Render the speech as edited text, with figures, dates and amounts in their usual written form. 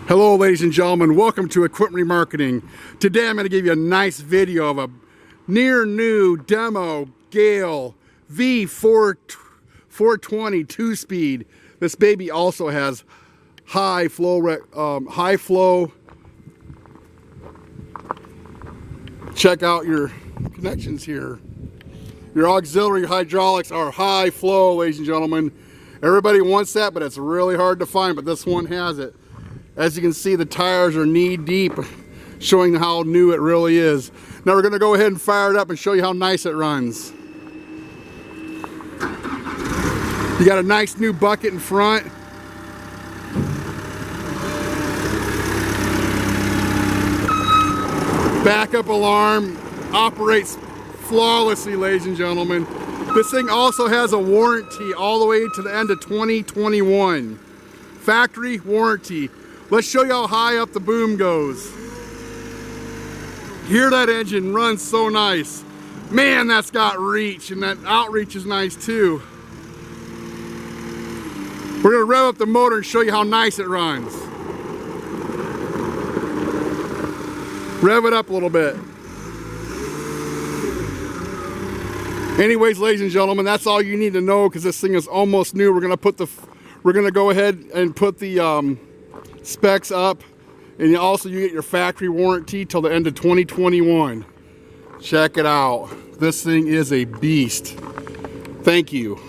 Hello ladies and gentlemen, welcome to Equipment Remarketing. Today I'm going to give you a nice video of a near new demo Gehl V420 2-speed. This baby also has high flow. Check out your connections here. Your auxiliary hydraulics are high flow, ladies and gentlemen. Everybody wants that, but it's really hard to find, but this one has it. As you can see, the tires are knee deep, showing how new it really is. Now we're going to go ahead and fire it up and show you how nice it runs. You got a nice new bucket in front. Backup alarm operates flawlessly, ladies and gentlemen. This thing also has a warranty all the way to the end of 2021. Factory warranty. Let's show you how high up the boom goes. Hear that engine runs so nice. Man, that's got reach, and that outreach is nice too. We're gonna rev up the motor and show you how nice it runs. Rev it up a little bit. Anyways, ladies and gentlemen, that's all you need to know because this thing is almost new. We're gonna go ahead and put the specs up, and also you get your factory warranty till the end of 2021. Check it out. This thing is a beast. Thank you.